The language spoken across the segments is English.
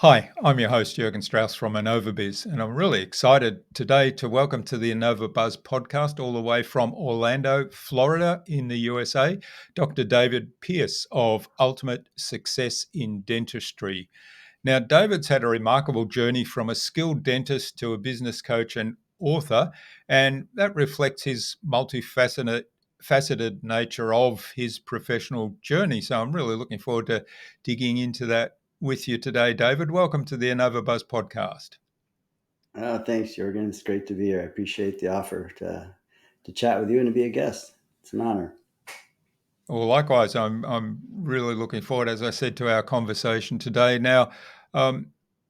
Hi, I'm your host, Jürgen Strauss from Innova.buzz, and I'm really excited today to welcome to the Innova.buzz podcast all the way from Orlando, Florida in the USA, Dr. David Pearce of Ultimate Success in Dentistry. Now, David's had a remarkable journey from a skilled dentist to a business coach and author, and that reflects his multifaceted nature of his professional journey. So I'm really looking forward to digging into that with you today, David. Welcome to the Innova.buzz podcast. Thanks, Jürgen. It's great to be here. I appreciate the offer to chat with you and to be a guest. It's an honor. Well, likewise, I'm really looking forward, as I said, to our conversation today. Now, um,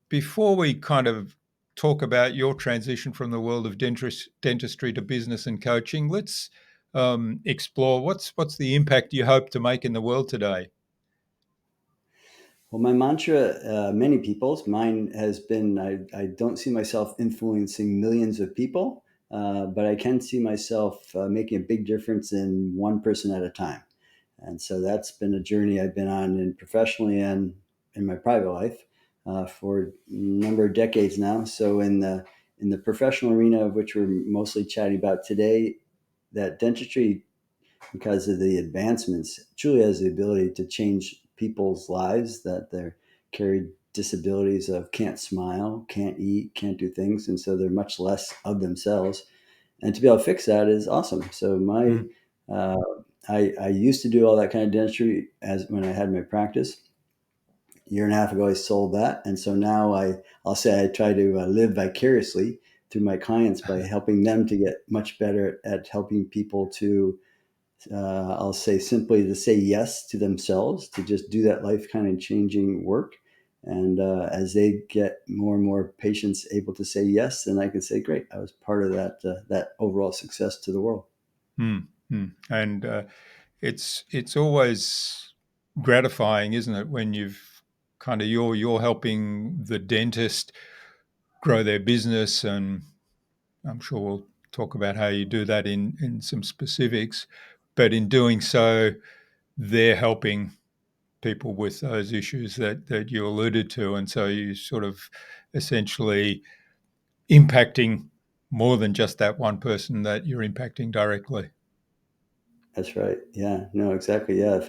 before we kind of talk about your transition from the world of dentistry to business and coaching, let's explore what's the impact you hope to make in the world today. Well, my mantra, many people's, mine has been I don't see myself influencing millions of people, but I can see myself making a big difference in one person at a time. And so that's been a journey I've been on in professionally and in my private life for a number of decades now. So in the professional arena, of which we're mostly chatting about today, that dentistry, because of the advancements, truly has the ability to change people's lives, that they're carried disabilities of can't smile, can't eat, can't do things. And so they're much less of themselves. And to be able to fix that is awesome. So Mm, uh, I used to do all that kind of dentistry as when I had my practice. A year and a half ago, I sold that. And so now I'll say I try to live vicariously through my clients by helping them to get much better at helping people to I'll say simply to say yes to themselves, to just do that life kind of changing work. And as they get more and more patients able to say yes, then I can say, great, I was part of that overall success to the world. mm, And it's always gratifying, isn't it, when you've kind of you're helping the dentist grow their business, and I'm sure we'll talk about how you do that in some specifics. But in doing so, they're helping people with those issues that you alluded to. And so you sort of essentially impacting more than just that one person that you're impacting directly. That's right. Yeah, no, exactly. Yeah.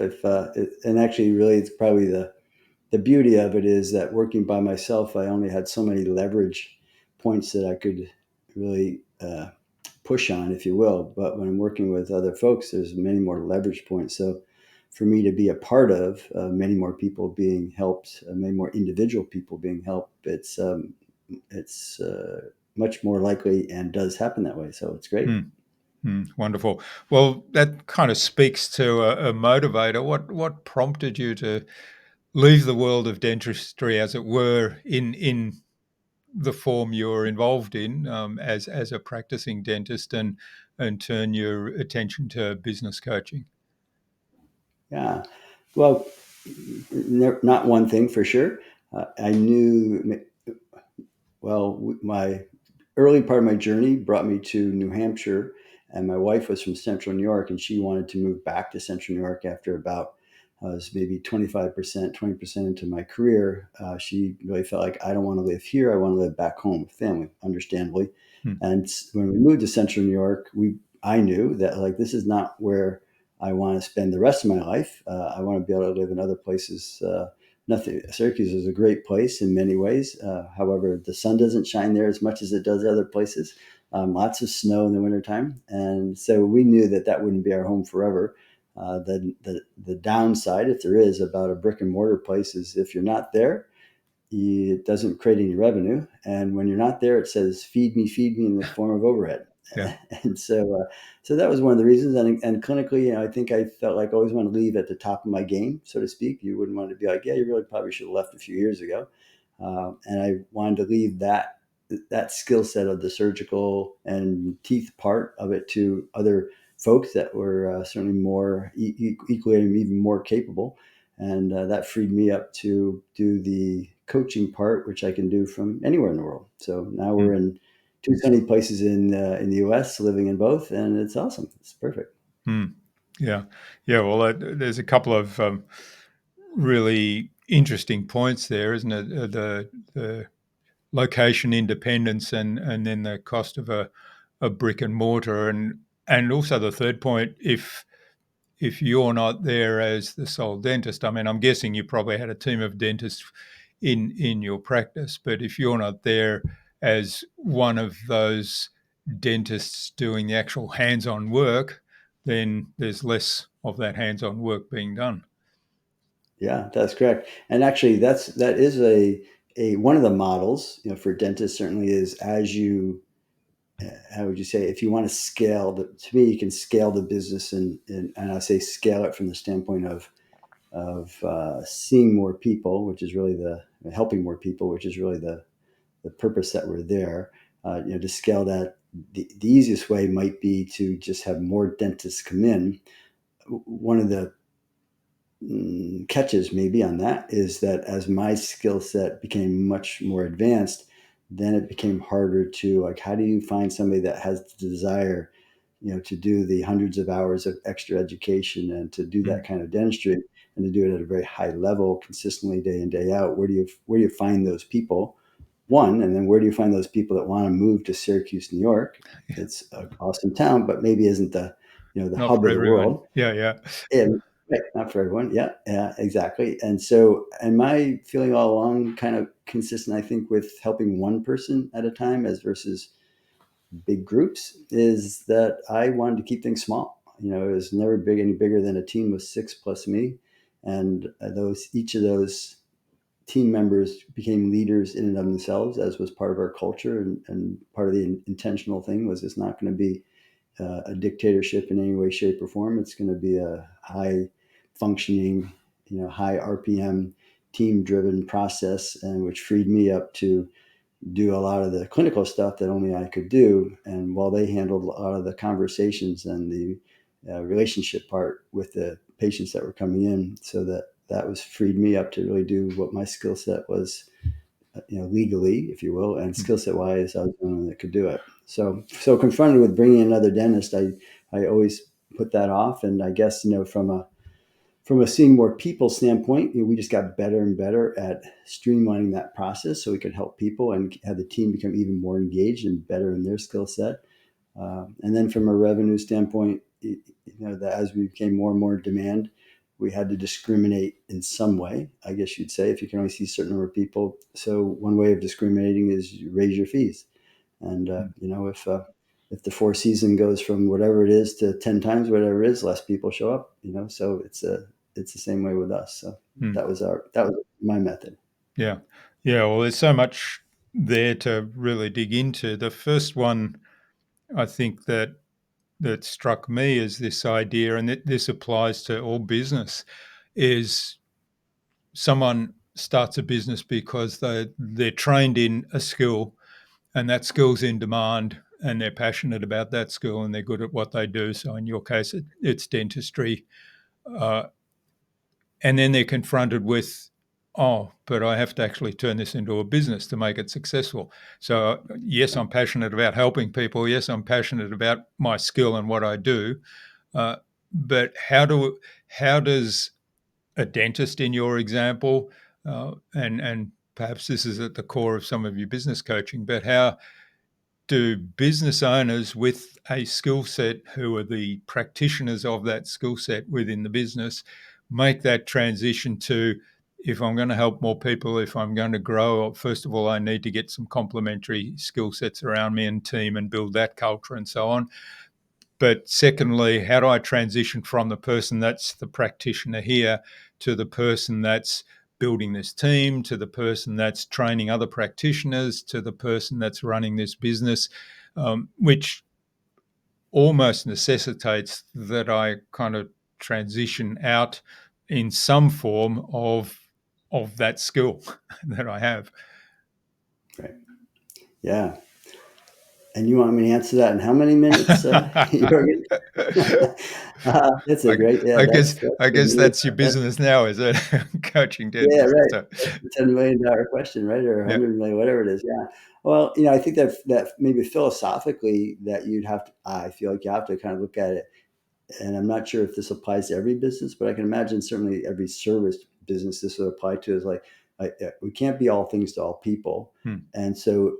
And actually, really, it's probably the beauty of it is that working by myself, I only had so many leverage points that I could really push on, if you will. But when I'm working with other folks, there's many more leverage points. So for me to be a part of many more people being helped, many more individual people being helped, it's much more likely and does happen that way. So it's great. Hmm. Wonderful. Well, that kind of speaks to a motivator. What prompted you to leave the world of dentistry, as it were, in the form you're involved in as a practicing dentist, and turn your attention to business coaching? Yeah. Well, not one thing for sure. I knew, well, my early part of my journey brought me to New Hampshire, and my wife was from Central New York, and she wanted to move back to Central New York after about I was maybe 25%, 20% into my career. She really felt like I don't want to live here. I want to live back home with family, understandably. Hmm. And when we moved to Central New York, I knew that like this is not where I want to spend the rest of my life. I want to be able to live in other places. Nothing. Syracuse is a great place in many ways. However, the sun doesn't shine there as much as it does other places. Lots of snow in the wintertime. And so we knew that that wouldn't be our home forever. The downside, if there is, about a brick and mortar place is if you're not there, it doesn't create any revenue. And when you're not there, it says, feed me in the form of overhead. Yeah. And so that was one of the reasons. And clinically, I think I felt like I always want to leave at the top of my game, so to speak. You wouldn't want to be like, yeah, you really probably should have left a few years ago. And I wanted to leave that skill set of the surgical and teeth part of it to other folks that were certainly more equally and even more capable. And that freed me up to do the coaching part, which I can do from anywhere in the world. So now Hmm. we're in two sunny places in the U.S., living in both, and it's awesome. It's perfect. Hmm. Yeah. Yeah. Well, there's a couple of really interesting points there, isn't it? The location independence and then the cost of a brick and mortar, and also the third point, if you're not there as the sole dentist. I mean, I'm guessing you probably had a team of dentists in your practice, but if you're not there as one of those dentists doing the actual hands-on work, then there's less of that hands-on work being done. Yeah, that's correct. And actually, that is a one of the models, for dentists certainly is as you, how would you say, if you want to scale to me, you can scale the business and I say scale it from the standpoint of seeing more people, which is really the helping more people, which is really the purpose that we're there. To scale that, the easiest way might be to just have more dentists come in. One of the catches maybe on that is that as my skill set became much more advanced, then it became harder to, like, how do you find somebody that has the desire, to do the hundreds of hours of extra education and to do that Mm. kind of dentistry and to do it at a very high level consistently day in day out? Where do you find those people? One, and then where do you find those people that want to move to Syracuse, New York? Yeah. It's an awesome town, but maybe isn't the Not hub for of the everyone. world. Yeah, yeah. And right, not for everyone. Yeah, yeah, exactly. And so, and my feeling all along, kind of consistent, I think, with helping one person at a time as versus big groups, is that I wanted to keep things small. It was never any bigger than a team of six plus me, and each of those team members became leaders in and of themselves, as was part of our culture, and part of the intentional thing was it's not going to be a dictatorship in any way, shape, or form. It's going to be a high functioning, high RPM, team driven process, and which freed me up to do a lot of the clinical stuff that only I could do. And while they handled a lot of the conversations and the relationship part with the patients that were coming in, so that was freed me up to really do what my skill set was, legally, if you will, and Mm. skill set wise, I was the only one that could do it. So confronted with bringing another dentist, I always put that off. And I guess, from a seeing more people standpoint, we just got better and better at streamlining that process so we could help people and have the team become even more engaged and better in their skill set. And then from a revenue standpoint, that as we became more and more demand, we had to discriminate in some way, I guess you'd say, if you can only see a certain number of people. So one way of discriminating is you raise your fees. And, Mm. if the Four Season goes from whatever it is to 10 times whatever it is, less people show up, so it's the same way with us. So Mm. that was my method. Yeah. Yeah. Well, there's so much there to really dig into. The first one I think that struck me is this idea, and this applies to all business, is someone starts a business because they're trained in a skill, and that skill's in demand, and they're passionate about that skill, and they're good at what they do. So in your case, it's dentistry. Uh, and then they're confronted with, oh, but I have to actually turn this into a business to make it successful. So yes, I'm passionate about helping people. Yes, I'm passionate about my skill and what I do. Uh, but how does a dentist, in your example, and perhaps this is at the core of some of your business coaching, but how do business owners with a skill set who are the practitioners of that skill set within the business make that transition to, if I'm going to help more people, if I'm going to grow, first of all, I need to get some complementary skill sets around me and team and build that culture and so on. But secondly, how do I transition from the person that's the practitioner here to the person that's building this team, to the person that's training other practitioners, to the person that's running this business, which almost necessitates that I kind of transition out in some form of that skill that I have. Right. Yeah. And you want me to answer that in how many minutes, Jorgen? That's a I, great, yeah, I guess that's I for guess me. that's your business now, is it? Coaching Yeah, dentists. right. So, That's the $10 million question, right? Or yeah. 100 million, whatever it is. Yeah. Well, I think that maybe philosophically that you'd have to, I feel like you have to kind of look at it. And I'm not sure if this applies to every business, but I can imagine certainly every service business this would apply to is like, we can't be all things to all people. Hmm. And so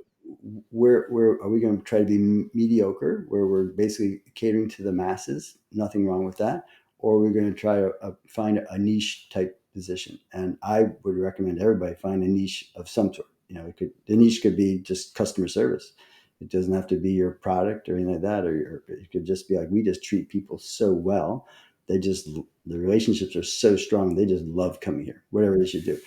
where are we going to try to be mediocre, where we're basically catering to the masses? Nothing wrong with that. Or we're going to try to find a niche type position. And I would recommend everybody find a niche of some sort. The niche could be just customer service. It doesn't have to be your product or anything like that. Or it could just be like, we just treat people so well. The relationships are so strong. They just love coming here, whatever it is you do.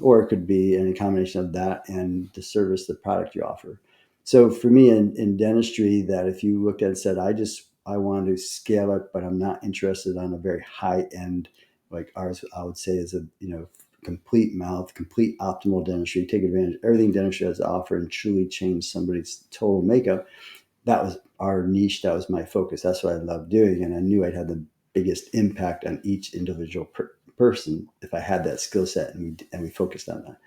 Or it could be any combination of that and the service, the product you offer. So for me in dentistry, that if you looked at it and said, I want to scale it, but I'm not interested on a very high end, like ours, I would say is complete mouth, complete optimal dentistry, take advantage of everything dentistry has to offer and truly change somebody's total makeup. That was our niche. That was my focus. That's what I loved doing. And I knew I'd have the biggest impact on each individual person if I had that skill set and we focused on that.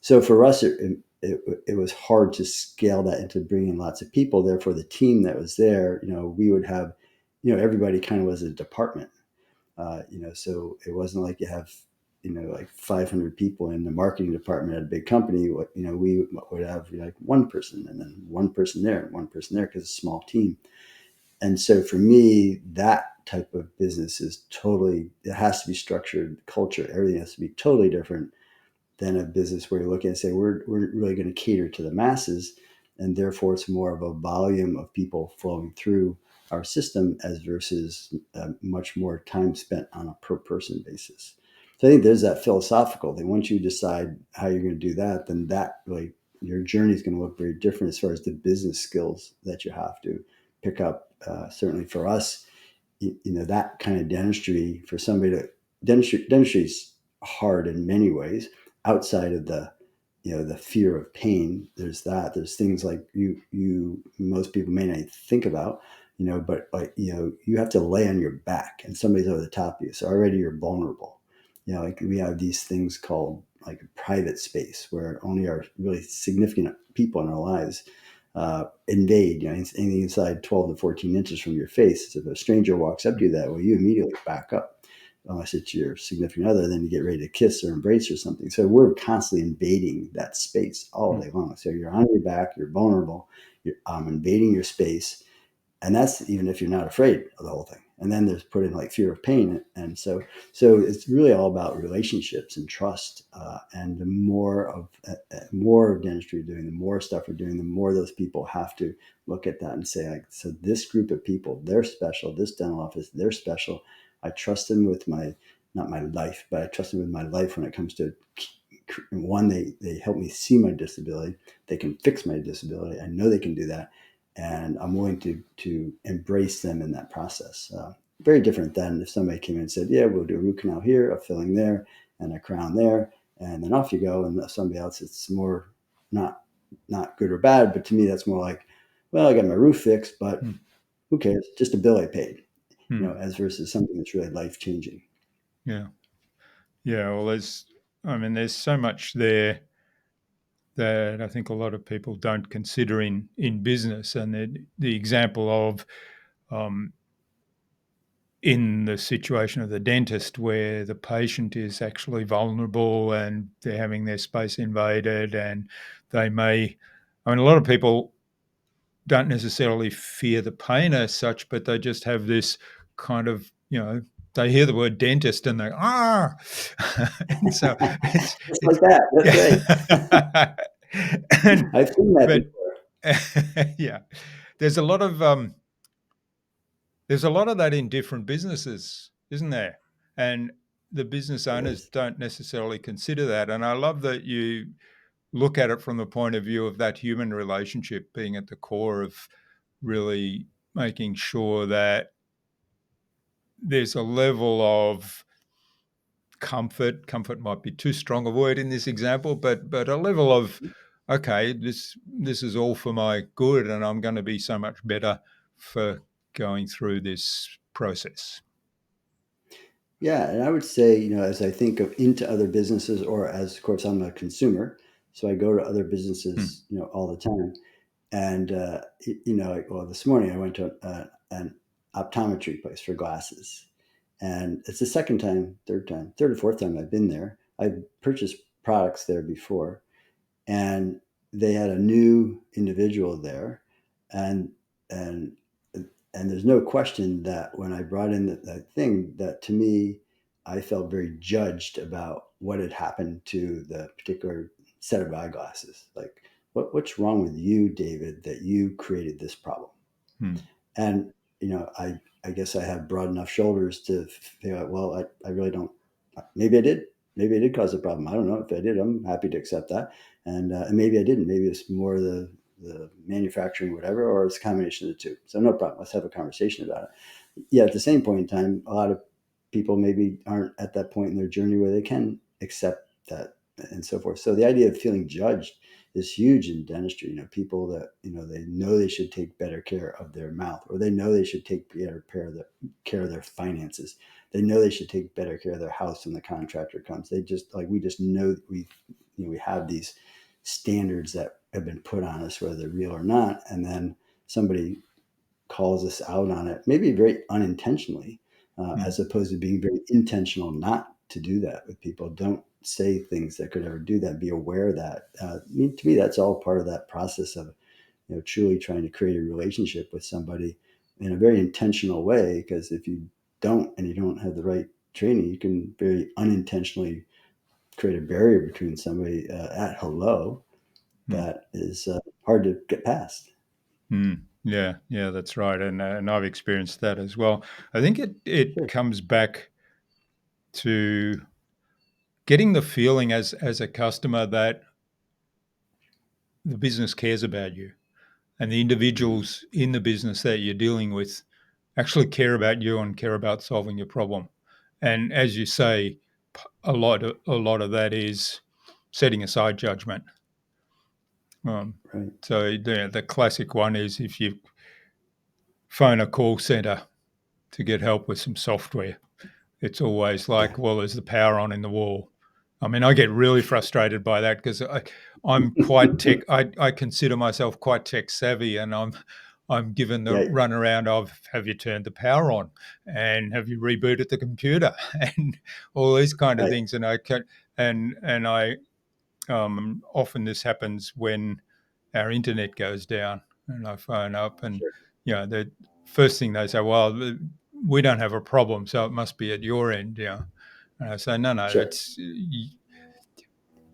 So for us, it was hard to scale that into bringing in lots of people. Therefore, the team that was there, we would have, everybody kind of was a department. So it wasn't like you have, like 500 people in the marketing department at a big company. We would have like one person and then one person there and one person there because it's a small team. And so for me, that type of business it has to be structured, culture, everything has to be totally different than a business where you're looking and say, we're really going to cater to the masses. And therefore it's more of a volume of people flowing through our system as versus much more time spent on a per person basis. So I think there's that philosophical thing. Once you decide how you're going to do that, then that really, your journey is going to look very different as far as the business skills that you have to pick up. Certainly for us, that kind of dentistry for somebody dentistry is hard in many ways outside of the fear of pain. There's things like most people may not think about, but like, you have to lay on your back and somebody's over the top of you. So already you're vulnerable. Like we have these things called like private space where only our really significant people in our lives invade, anything inside 12 to 14 inches from your face. So if a stranger walks up to you that way, you immediately back up, unless it's your significant other, then you get ready to kiss or embrace or something. So we're constantly invading that space all day long. So you're on your back, you're vulnerable, you're invading your space. And that's even if you're not afraid of the whole thing. And then there's put in like fear of pain. And so it's really all about relationships and trust. And the more of dentistry we're doing, the more stuff we're doing, the more those people have to look at that and say, like, so this group of people, they're special. This dental office, they're special. I trust them with not my life, but I trust them with my life when it comes to one, they help me see my disability. They can fix my disability. I know they can do that. And I'm willing to embrace them in that process. Very different than if somebody came in and said, yeah, we'll do a root canal here, a filling there, and a crown there, and then off you go. And somebody else, it's more not good or bad, but to me, that's more like, well, I got my roof fixed, but who cares? Just a bill I paid, as versus something that's really life changing. Yeah. Yeah. Well, there's so much there that I think a lot of people don't consider in business. And the example of um, in the situation of the dentist where the patient is actually vulnerable and they're having their space invaded and they a lot of people don't necessarily fear the pain as such, but they just have this kind of, they hear the word dentist and they, and so Just it's, like that. That's yeah. right. I've seen that But before. yeah, there's a lot of, that in different businesses, isn't there? And the business There owners is. don't necessarily consider that. And I love that you look at it from the point of view of that human relationship being at the core of really making sure that there's a level of comfort. Comfort might be too strong a word in this example, but a level of, okay, this is all for my good, and I'm going to be so much better for going through this process. Yeah, and I would say, as I think of into other businesses, or as of course I'm a consumer, so I go to other Hmm. businesses, all the time. And well, this morning I went to an optometry place for glasses, and it's the third or fourth time I've been there. I purchased products there before, and they had a new individual there, and and and there's no question that when I brought in that thing, that to me, I felt very judged about what had happened to the particular set of eyeglasses. Like, what's wrong with you, David, that you created this problem? Hmm. And I guess I have broad enough shoulders to figure out, well, I really don't. Maybe I did cause a problem. I don't know. If I did, I'm happy to accept that. And maybe I didn't. Maybe it's more the manufacturing, whatever, or it's a combination of the two. So no problem. Let's have a conversation about it. Yeah, at the same point in time, a lot of people maybe aren't at that point in their journey where they can accept that and so forth. So the idea of feeling judged is huge in dentistry. People that they know they should take better care of their mouth, or they know they should take better care of their finances. They know they should take better care of their house when the contractor comes. They just like we just know we have these standards that have been put on us, whether they're real or not, and then somebody calls us out on it, maybe very unintentionally, Hmm. as opposed to being very intentional not to do that with people. Don't say things that could ever do that. Be aware of that. To me, that's all part of that process of truly trying to create a relationship with somebody in a very intentional way. Because if you don't, and you don't have the right training, you can very unintentionally create a barrier between somebody at hello Hmm. that is hard to get past. Hmm. Yeah, yeah, that's right, and I've experienced that as well. I think it Sure. comes back to getting the feeling as a customer that the business cares about you, and the Mhm. individuals in the business that you're dealing with actually care about you and care about solving your problem. And as you say, a lot of that is setting aside judgment. Um, Right. so the classic one is if you phone a call center to get help with some software, it's always Yeah. like, well, is the power on in the wall? I mean, I get really frustrated by that because I'm quite tech. I consider myself quite tech savvy, and I'm given the Yeah. run around of have you turned the power on, and have you rebooted the computer, and all these kind of Right. things. And I can and I often this happens when our internet goes down, and I phone up, and Sure. the first thing they say, well, we don't have a problem, so it must be at your end. And I say, no, no, Sure. it's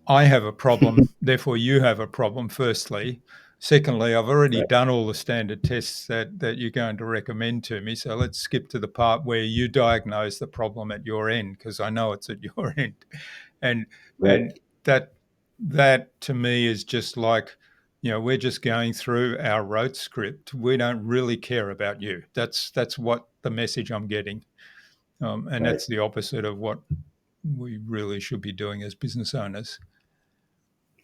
I have a problem, therefore you have a problem, firstly. Secondly, I've already Right. done all the standard tests that you're going to recommend to me. So let's skip to the part where you diagnose the problem at your end, because I know it's at your end. And Right. and that that to me is just like, we're just going through our rote script. We don't really care about you. That's what the message I'm getting. And Right. that's the opposite of what we really should be doing as business owners.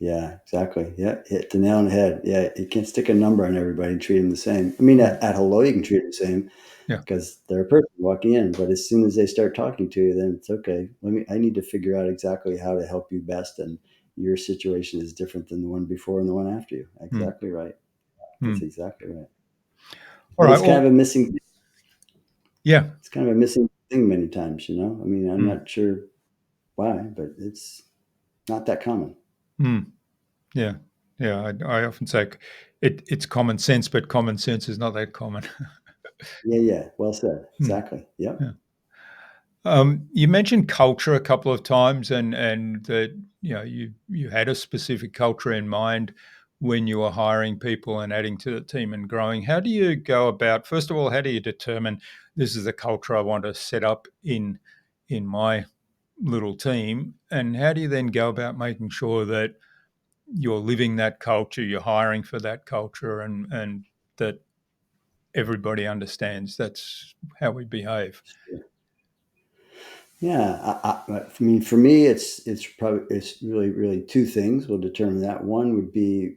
Yeah, exactly. Yeah, hit the nail on the head. Yeah, you can't stick a number on everybody and treat them the same. I mean, Mm. at hello, you can treat them the same Yeah. because they're a person walking in. But as soon as they start talking to you, then it's okay. I need to figure out exactly how to help you best. And your situation is different than the one before and the one after you. Mm. Exactly right. That's Mm. exactly right. All But right. it's kind of Well, a missing, yeah. it's kind of a missing thing many times, I mean, I'm Mm. not sure why, but it's not that common. Mm. Yeah. Yeah. I often say it's common sense, but common sense is not that common. Yeah, yeah. Well said. Mm. Exactly. Yep. Yeah. You mentioned culture a couple of times, and that you had a specific culture in mind when you were hiring people and adding to the team and growing. How do you go about? First of all, how do you determine this is the culture I want to set up in my little team, and how do you then go about making sure that you're living that culture, you're hiring for that culture, and that everybody understands that's how we behave? Yeah, I mean, for me, it's really two things will determine that. One would be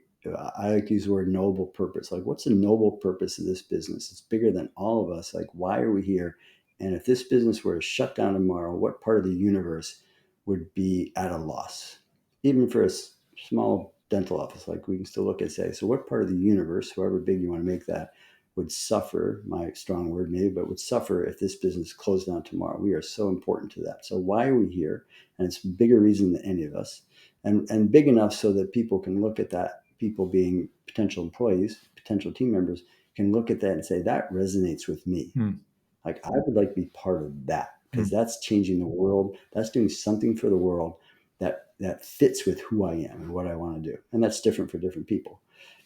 I like to use the word noble purpose. Like, what's the noble purpose of this business? It's bigger than all of us. Like, why are we here? And if this business were to shut down tomorrow, what part of the universe would be at a loss? Even for a small dental office, like we can still look and say, so what part of the universe, however big you want to make that, would suffer, my strong word maybe, but would suffer if this business closed down tomorrow. We are so important to that. So why are we here? And it's a bigger reason than any of us, and big enough so that people can look at that, people being potential employees, potential team members, can look at that and say, that resonates with me. Mm. Like, I would like to be part of that, because Mm. that's changing the world. That's doing something for the world that fits with who I am and what I want to do. And that's different for different people.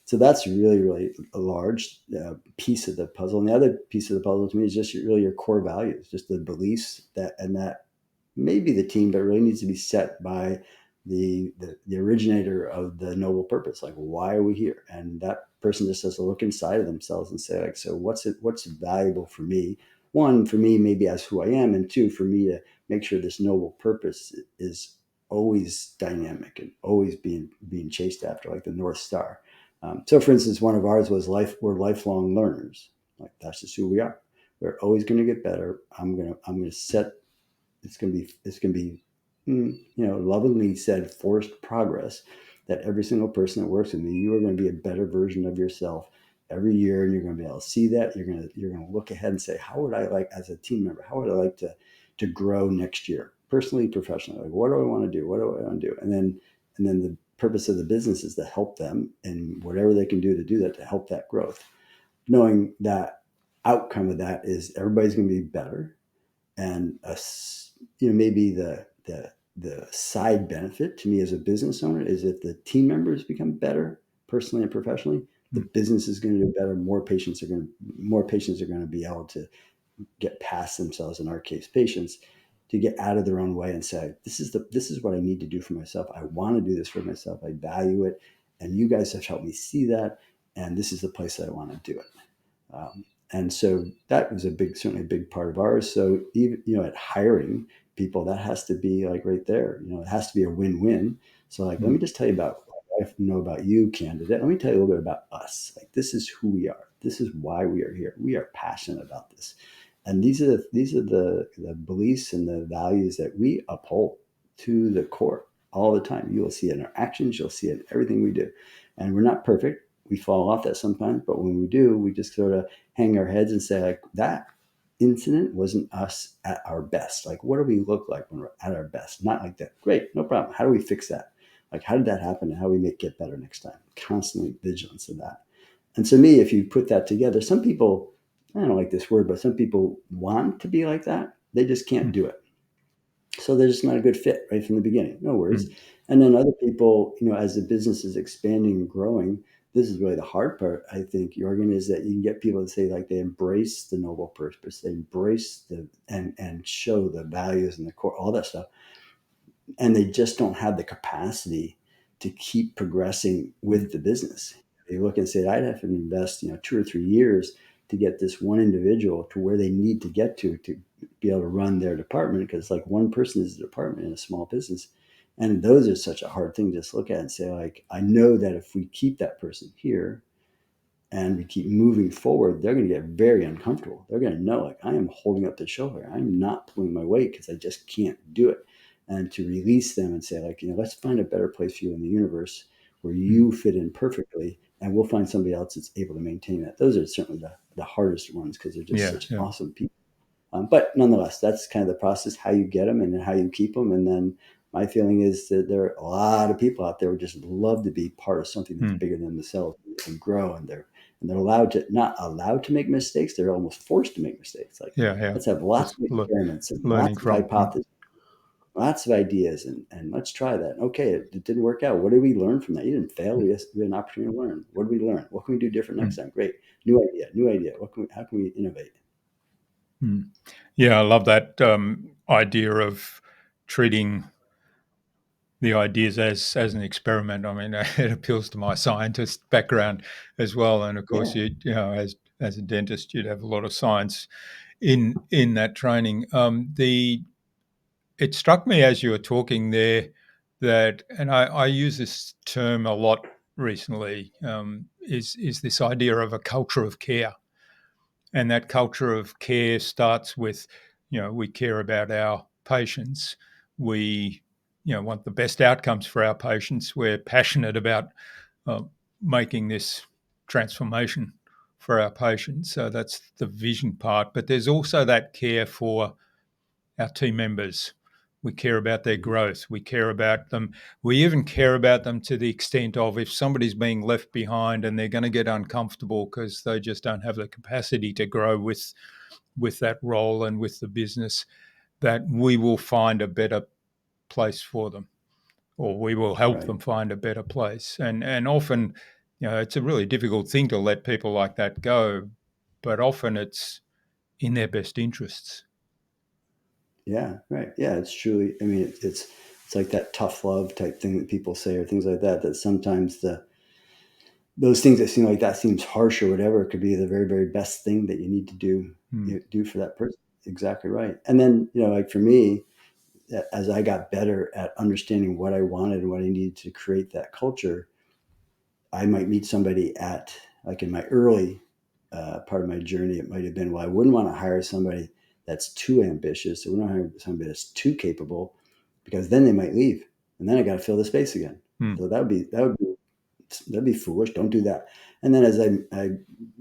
So that's really, really a large piece of the puzzle. And the other piece of the puzzle to me is just really your core values, just the beliefs that maybe the team, but really needs to be set by the originator of the noble purpose. Like, why are we here? And that person just has to look inside of themselves and say, like, so what's valuable for me? One, for me, maybe as who I am, and two, for me to make sure this noble purpose is always dynamic and always being chased after, like the North Star. So, for instance, one of ours was we're lifelong learners. Like, that's just who we are. We're always going to get better. I'm gonna set. It's gonna be lovingly said, forced progress. That every single person that works with me, you are going to be a better version of yourself every year, and you're going to be able to see that. You're going to look ahead and say, how would I like, as a team member, how would I like to grow next year, personally, professionally? Like, what do I want to do? What do I want to do? And then the purpose of the business is to help them and whatever they can do that, to help that growth, knowing that outcome of that is everybody's going to be better. And maybe the side benefit to me as a business owner is, if the team members become better personally and professionally, the Mm. business is going to do better. More patients are going to be able to get past themselves, in our case patients, to get out of their own way and say, this is what I need to do for myself. I want to do this for myself. I value it, and you guys have helped me see that, and this is the place that I want to do it. And so that was certainly a big part of ours. So even, at hiring people, that has to be like right there. It has to be a win-win. So, like, let Mm. me just tell you about what I know about you, candidate. Let me tell you a little bit about us. Like, this is who we are. This is why we are here. We are passionate about this, and these are the beliefs and the values that we uphold to the core all the time. You will see it in our actions. You'll see it in everything we do, and we're not perfect. We fall off that sometimes, but when we do, we just sort of hang our heads and say, like, that incident wasn't us at our best. Like, what do we look like when we're at our best? Not like that. Great, no problem. How do we fix that? Like, how did that happen, and how do we get better next time? Constantly vigilance of that. And so, me, if you put that together, some people, I don't like this word, but some people want to be like that. They just can't Mm. do it. So they're just not a good fit right from the beginning. No worries. Mm. And then other people, as the business is expanding and growing, this is really the hard part, I think, Jorgen, is that you can get people to say, like, they embrace the noble purpose, they embrace and show the values and the core, all that stuff, and they just don't have the capacity to keep progressing Mm. with the business. They look and say, I'd have to invest 2 or 3 years to get this one individual to where they need to get to be able to run their department, because, like, one person is a department in a small business. And those are such a hard thing to just look at and say, like, I know that if we keep that person here and we keep moving forward, they're going to get very uncomfortable. They're going to know, like, I am holding up the shoulder. I'm not pulling my weight because I just can't do it. And to release them and say, like, let's find a better place for you in the universe where Mm. you fit in perfectly, and we'll find somebody else that's able to maintain that. Those are certainly the hardest ones, because they're just Yeah. such Yeah. awesome people. But nonetheless, that's kind of the process, how you get them and then how you keep them. And then my feeling is that there are a lot of people out there who just love to be part of something that's Mm. bigger than themselves and grow. And they're not allowed to make mistakes. They're almost forced to make mistakes. Like, Yeah. Yeah. let's have lots Just of experiments and learning lots of from. Mm. hypotheses, lots of ideas, and let's try that. Okay, it didn't work out. What did we learn from that? You didn't fail. We had an opportunity to learn. What did we learn? What can we do different next Mm. time? Great. New idea, new idea. How can we innovate? Mm. Yeah, I love that idea of treating the ideas as an experiment. I mean, it appeals to my scientist background as well, and of course, Yeah. as a dentist, you'd have a lot of science in that training. It struck me as you were talking there that, and I use this term a lot recently, is this idea of a culture of care. And that culture of care starts with, we care about our patients. We, want the best outcomes for our patients. We're passionate about uh, making this transformation for our patients. So that's the vision part. But there's also that care for our team members. We care about their growth. We care about them. We even care about them to the extent of if somebody's being left behind and they're going to get uncomfortable because they just don't have the capacity to grow with that role and with the business, that we will find a better place for them, or we will help Right. them find a better place. And often, it's a really difficult thing to let people like that go, but often it's in their best interests. Yeah. Right. Yeah. It's truly. I mean, it's like that tough love type thing that people say, or things like that. That sometimes those things that seem like that seems harsh or whatever could be the very best thing that you need to do Mm, do for that person. Exactly right. And then like for me, as I got better at understanding what I wanted and what I needed to create that culture, I might meet somebody at, like, in my early part of my journey, it might have been, well, I wouldn't want to hire somebody that's too ambitious. I wouldn't hire somebody that's too capable, because then they might leave, and then I got to fill the space again. mm, So that'd be foolish. Don't do that. And then as I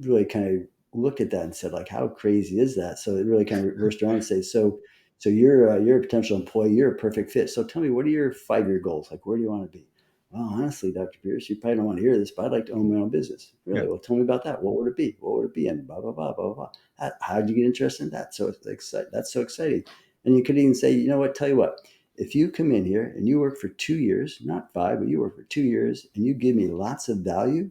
really kind of looked at that and said, like, how crazy is that? So it really kind of reversed around and say, so you're a potential employee. You're a perfect fit. So tell me, what are your 5-year goals? Like, where do you want to be? Well, honestly, Dr. Pearce, you probably don't want to hear this, but I'd like to own my own business. yeah. Really? Well, tell me about that. What would it be? What would it be? And blah, blah, blah, blah, blah. How did you get interested in that? So it's like, that's so exciting. And you could even say, you know what, tell you what, if you come in here and you work for 2 years, not 5, but you work for 2 years, and you give me lots of value,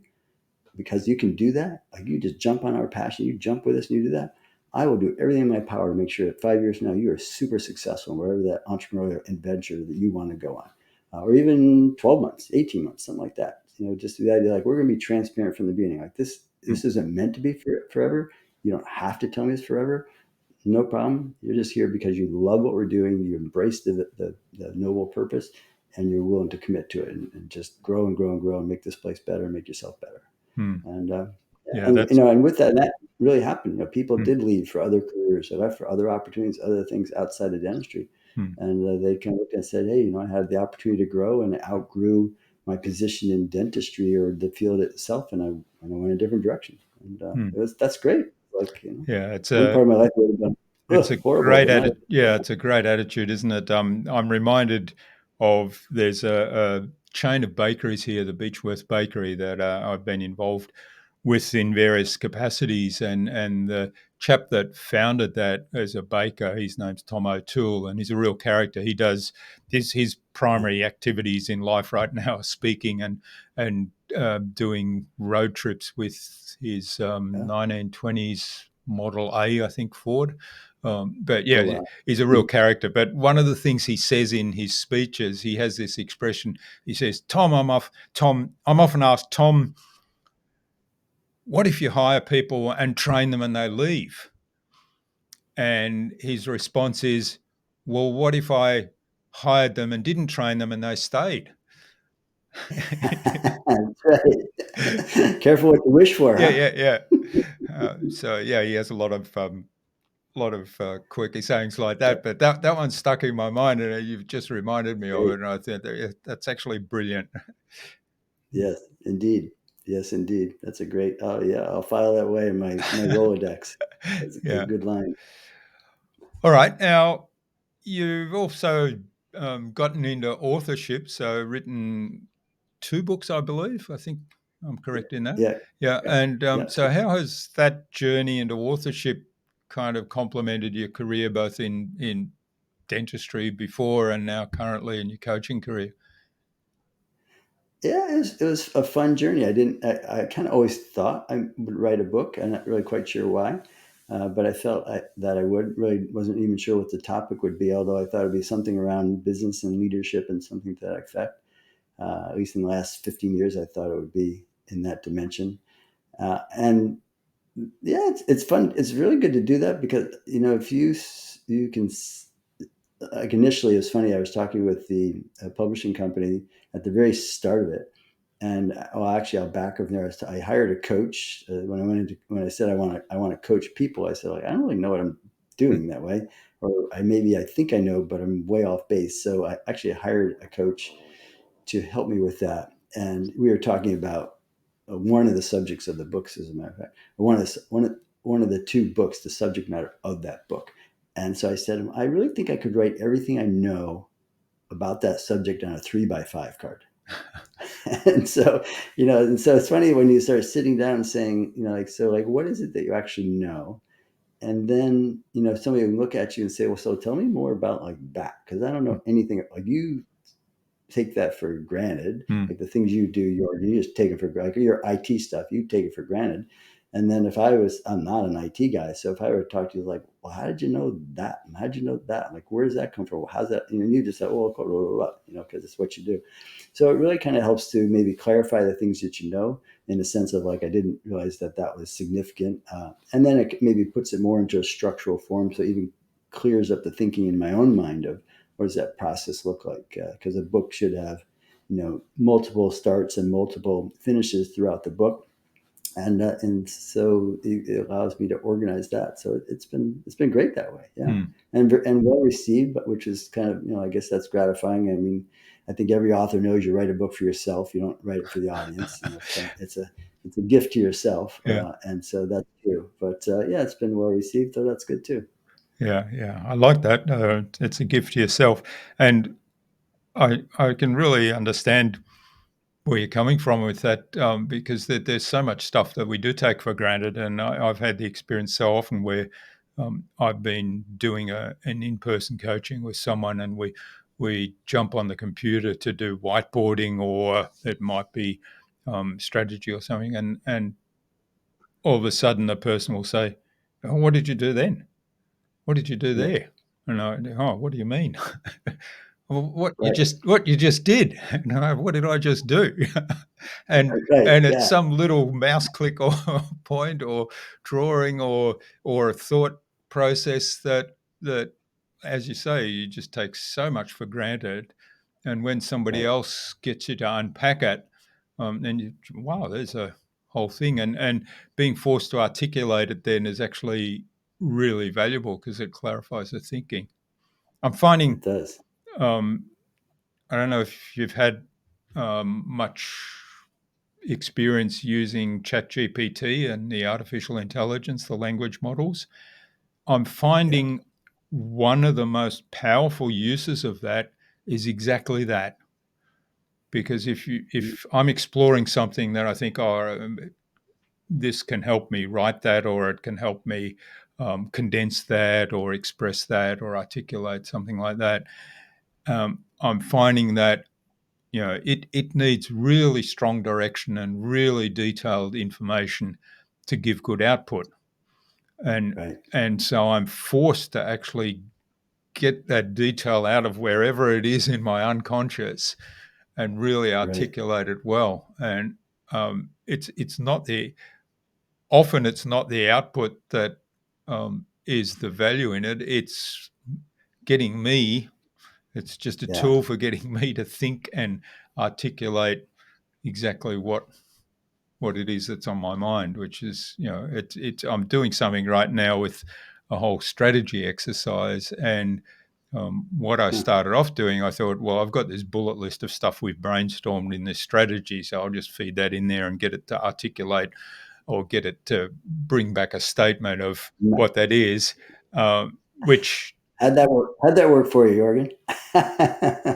because you can do that, like, you just jump on our passion, you jump with us and you do that, I will do everything in my power to make sure that 5 years from now you are super successful in whatever that entrepreneurial adventure that you want to go on, or even 12 months, 18 months, something like that. Just the idea, like, we're going to be transparent from the beginning. Like, Mm, this isn't meant to be forever. You don't have to tell me it's forever. No problem. You're just here because you love what we're doing. You embrace the noble purpose, and you're willing to commit to it, and just grow and grow and grow and make this place better and make yourself better. mm. And Yeah, that's and with that, that really happened. People mm, did leave for other careers, or left for other opportunities, other things outside of dentistry, mm. and they kind of looked and said, "Hey, I had the opportunity to grow, and it outgrew my position in dentistry or the field itself, and I went a different direction." And Mm. that's great. Like, Yeah, it's one a part of my life would have been it's a horrible, great but now, Yeah, it's a great attitude, isn't it? I'm reminded of there's a chain of bakeries here, the Beechworth Bakery, that I've been involved with in various capacities, and the chap that founded that as a baker, his name's Tom O'Toole, and he's a real character. He does his primary activities in life right now are speaking and doing road trips with his yeah. 1920s Model A, I think, Ford. But Oh yeah, wow. he's a real character. But one of the things he says in his speeches, he has this expression. He says, Tom, I'm often asked, Tom, what if you hire people and train them and they leave? And his response is, well, what if I hired them and didn't train them and they stayed? That's right. Careful what you wish for, Yeah, huh? yeah, yeah. So yeah, he has a lot of quirky sayings like Yeah. that. But that one stuck in my mind, and you've just reminded me of it. Great. And I think yeah, that's actually brilliant. Yes, indeed. Yes, indeed. That's a great. Oh yeah, I'll file that away in my Rolodex. That's a Yeah. good line. All right. Now you've also gotten into authorship, so written 2 books, I believe. I think I'm correct in that. Yeah, Yeah. yeah, And yeah. so, how has that journey into authorship kind of complemented your career, both in dentistry before and now currently in your coaching career? Yeah, it was a fun journey. I kind of always thought I would write a book. I'm not really quite sure why, but I felt that I would. Really wasn't even sure what the topic would be, although I thought it'd be something around business and leadership and something to that effect. At least in the last 15 years, I thought it would be in that dimension. And yeah, it's fun. It's really good to do that, because if you can, like, initially, it's funny. I was talking with the publishing company at the very start of it, and well, actually, I'll back up there. I hired a coach when I said I want to coach people. I said, like, I don't really know what I'm doing that way, or I think I know, but I'm way off base. So I actually hired a coach to help me with that, and we were talking about one of the subjects of the books, as a matter of fact, one of the two books, the subject matter of that book. And so I said to him, I really think I could write everything I know about that subject on a 3x5 card. And so, and so it's funny when you start sitting down and saying, like, so like, what is it that you actually know? And then, somebody will look at you and say, well, so tell me more about like that. Cause I don't know anything. Like, you take that for granted. Mm. Like the things you do, you just take it for granted. Like your IT stuff, you take it for granted. And then I'm not an IT guy. So if I were to talk to you like, well, how did you know that? And how did you know that? Like, where does that come from? Well, how's that? You just say, well, blah, blah, blah, because it's what you do. So it really kind of helps to maybe clarify the things that you know, in the sense of like, I didn't realize that was significant. And then it maybe puts it more into a structural form. So it even clears up the thinking in my own mind of, what does that process look like? Because a book should have, multiple starts and multiple finishes throughout the book, and so it allows me to organize that. So it's been great that way, yeah, Mm. and well received, but which is kind of, I guess that's gratifying. I mean, I think every author knows you write a book for yourself. You don't write it for the audience. It's a gift to yourself, Yeah. and so that's true. But yeah, it's been well received, so that's good too. Yeah. Yeah. I like that. It's a gift to yourself. And I can really understand where you're coming from with that, because there's so much stuff that we do take for granted. And I've had the experience so often where I've been doing an in-person coaching with someone, and we jump on the computer to do whiteboarding, or it might be strategy or something, and all of a sudden the person will say, "Oh, what did you do then? What did you do Yeah, there?" And oh, what do you mean? Well, right, what you just did? No, what did I just do? and right, and it's yeah, some little mouse click or point or drawing or a thought process that, as you say, you just take so much for granted. And when somebody right, else gets you to unpack it, then wow, there's a whole thing. And being forced to articulate it then is actually really valuable because it clarifies the thinking. I'm it finding does. um, I don't know if you've had much experience using ChatGPT and the artificial intelligence, the language models. I'm Yeah, finding one of the most powerful uses of that is exactly that. Because mm, if I'm exploring something that I think, oh, this can help me write that, or it can help me condense that, or express that, or articulate something like that, I'm finding that it needs really strong direction and really detailed information to give good output. And right, and so I'm forced to actually get that detail out of wherever it is in my unconscious and really right, articulate it well. And it's not often it's not the output that is the value in it. It's getting me. It's just a yeah, tool for getting me to think and articulate exactly what it is that's on my mind, which is, it's I'm doing something right now with a whole strategy exercise. And what I huh, started off doing, I thought, well, I've got this bullet list of stuff we've brainstormed in this strategy, so I'll just feed that in there and get it to articulate or get it to bring back a statement of right. what that is, which How'd that work for you, Jorgen?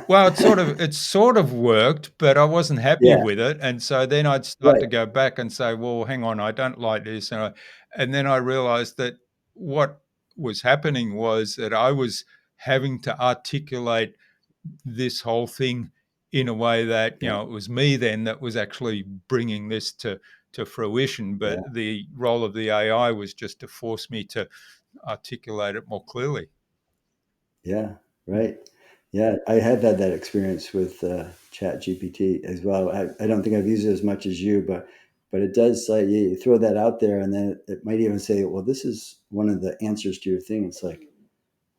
well, it sort of worked, but I wasn't happy Yeah, with it, and so then I'd start right, to go back and say, "Well, hang on, I don't like this," and then I realised that what was happening was that I was having to articulate this whole thing in a way that yeah, it was me then that was actually bringing this to fruition, but yeah, the role of the AI was just to force me to articulate it more clearly. yeah, right. Yeah, I have had that experience with Chat GPT as well. I don't think I've used it as much as you, but it does, like, you throw that out there, and then it might even say, well, this is one of the answers to your thing. It's like,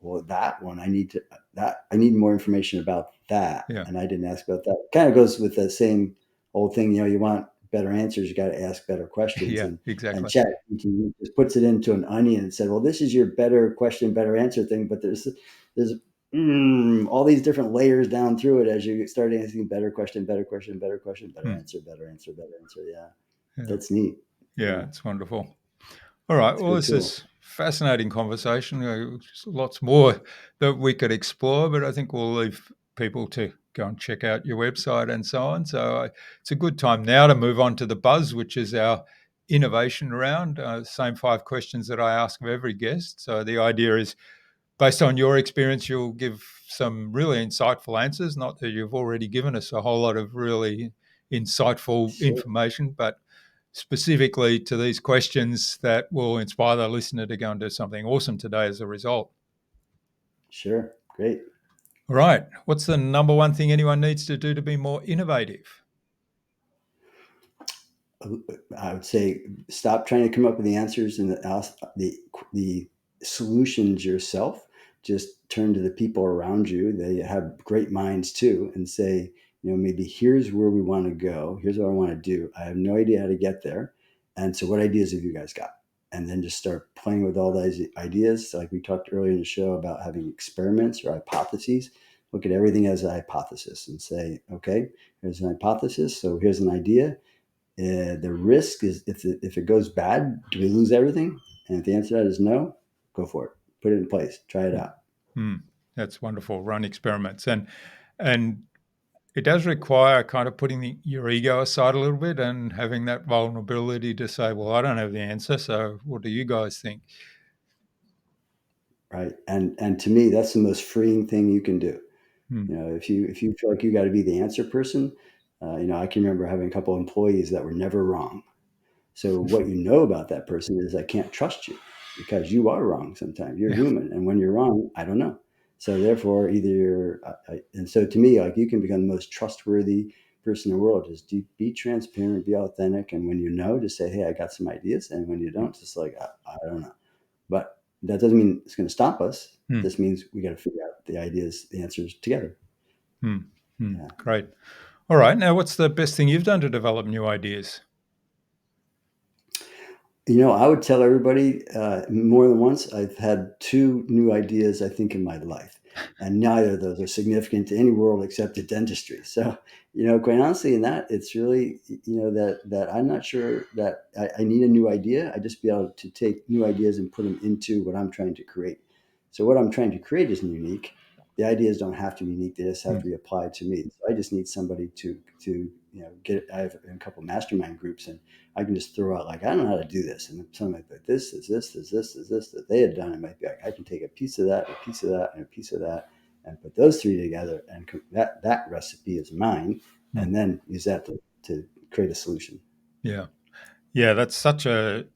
well, that one, I need more information about that, Yeah, and I didn't ask about that. Kind of goes with the same old thing. You want better answers, you got to ask better questions, yeah, and exactly. Chat just puts it into an onion and said, well, this is your better question, better answer thing, but there's all these different layers down through it as you start asking better question, better question, better question, better Hmm. answer, better answer, better answer. Yeah, Yeah. That's neat. Yeah, Yeah, it's wonderful. All right. it's a Well, good this tool. is fascinating conversation. Lots more that we could explore, but I think we'll leave people to go and check out your website and so on. So it's a good time now to move on to the buzz, which is our innovation round. Same 5 questions that I ask of every guest. So the idea is, based on your experience, you'll give some really insightful answers. Not that you've already given us a whole lot of really insightful Sure, information, but specifically to these questions that will inspire the listener to go and do something awesome today as a result. sure, great. All right. What's the number one thing anyone needs to do to be more innovative? I would say stop trying to come up with the answers and the solutions yourself. Just turn to the people around you. They have great minds too, and say, maybe here's where we want to go. Here's what I want to do. I have no idea how to get there, and so what ideas have you guys got? And then just start playing with all those ideas. Like we talked earlier in the show about having experiments or hypotheses. Look at everything as a hypothesis and say, okay, here's an hypothesis. So here's an idea. The risk is if it goes bad, do we lose everything? And if the answer to that is no, go for it. Put it in place. Try it out. Hmm, that's wonderful. Run experiments, and it does require kind of putting your ego aside a little bit and having that vulnerability to say, "Well, I don't have the answer, so what do you guys think?" Right. And to me, that's the most freeing thing you can do. Hmm. If you feel like you got to be the answer person, I can remember having a couple of employees that were never wrong. So what you know about that person is I can't trust you because you are wrong sometimes. You're Yeah. human, and when you're wrong, I don't know. So therefore, either and so to me, like you can become the most trustworthy person in the world. Just be transparent, be authentic, and when you know, just say, "Hey, I got some ideas," and when you don't, just like I don't know. But that doesn't mean it's going to stop us. Hmm. This means we got to figure out the ideas, the answers together. Hmm. Hmm. Yeah. Great. All right. Now, what's the best thing you've done to develop new ideas? I would tell everybody more than once. I've had two new ideas, I think, in my life, and neither of those are significant to any world except to dentistry. So, quite honestly, in that, it's really, that I'm not sure that I need a new idea. I just be able to take new ideas and put them into what I'm trying to create. So, what I'm trying to create isn't unique. The ideas don't have to be unique; they just have Hmm. to be applied to me. So I just need somebody to get. I have a couple mastermind groups, and I can just throw out like, I don't know how to do this. And something like that, this is this that they had done. It might be like, I can take a piece of that, a piece of that, and a piece of that, and put those three together. And that recipe is mine. Hmm. And then use that to create a solution. Yeah. Yeah. That's such a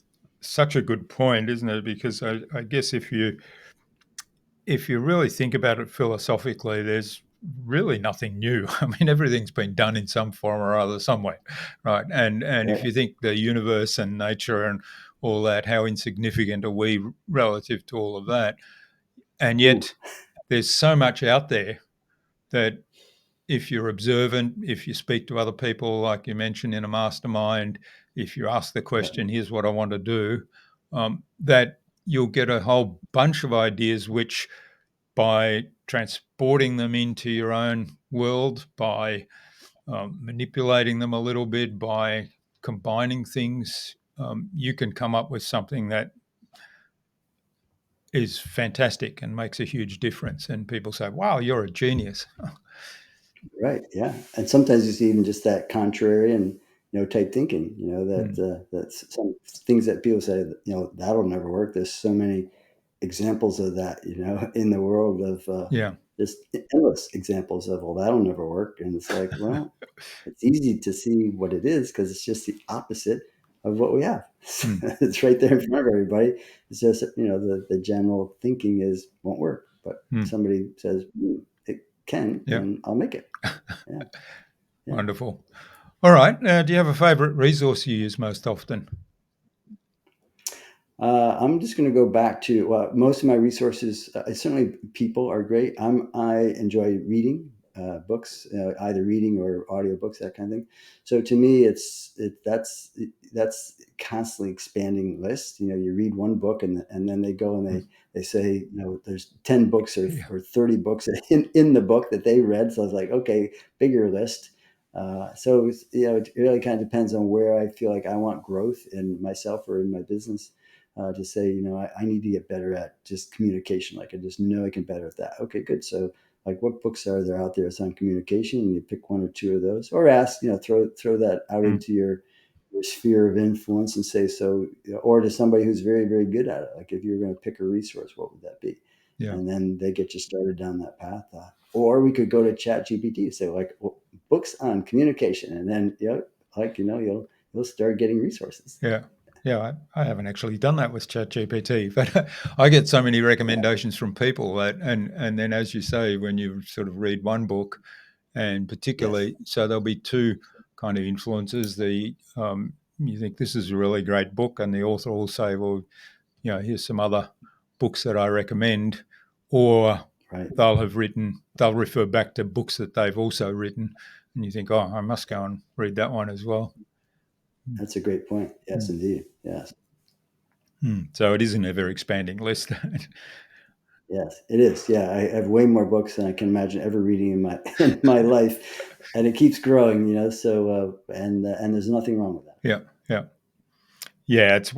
good point, isn't it? Because I guess if you really think about it philosophically, there's really nothing new. I mean, everything's been done in some form or other somewhere, right? And if Right. you think the universe and nature and all that, how insignificant are we relative to all of that? And Ooh, yet, there's so much out there that if you're observant, if you speak to other people, like you mentioned in a mastermind, if you ask the yeah, question, "Here's what I want to do," that you'll get a whole bunch of ideas which by transporting them into your own world, by manipulating them a little bit, by combining things, you can come up with something that is fantastic and makes a huge difference. And people say, "Wow, you're a genius." right. Yeah. And sometimes it's even just that contrarian, type thinking, Mm, that's some things that people say, that'll never work. There's so many examples of that, in the world of yeah. just endless examples of, well, that'll never work. And it's like, well, it's easy to see what it is because it's just the opposite of what we have. Mm, It's right there in front of everybody. It's just, the general thinking is won't work. But mm, somebody says it can, yeah. then I'll make it. Yeah. Yeah. Wonderful. All right. Do you have a favorite resource you use most often? I'm just going to go back to most of my resources. Certainly, people are great. I enjoy reading books, either reading or audiobooks, that kind of thing. So to me, that's constantly expanding list. You read one book and then they go and Mm, they say, there's 10 books or, yeah. or 30 books in the book that they read. So I was like, okay, bigger list. So it really kind of depends on where I feel like I want growth in myself or in my business. To say, I need to get better at just communication. Like I just know I can better at that. Okay, good. So like, what books are there out there that's on communication? And you pick one or two of those, or ask, throw that out Mm. into your sphere of influence and say, so, or to somebody who's very, very good at it. Like if you're going to pick a resource, what would that be? Yeah. And then they get you started down that path. Or we could go to Chat GPT, say like, books on communication, and then you'll start getting resources. Yeah. Yeah. I haven't actually done that with ChatGPT, but I get so many Yeah, recommendations from people that, and then as you say, when you sort of read one book, and yes, particularly, so there'll be two kind of influences. You think this is a really great book, and the author will say, well, here's some other books that I recommend, or right. they'll refer back to books that they've also written, and you think, oh, I must go and read that one as well. That's a great point. Yes, Mm. indeed. Yes, So it is an ever expanding list. yes, it is. Yeah, I have way more books than I can imagine ever reading in my in my life, and it keeps growing. So and there's nothing wrong with that. Yeah, yeah, yeah. It's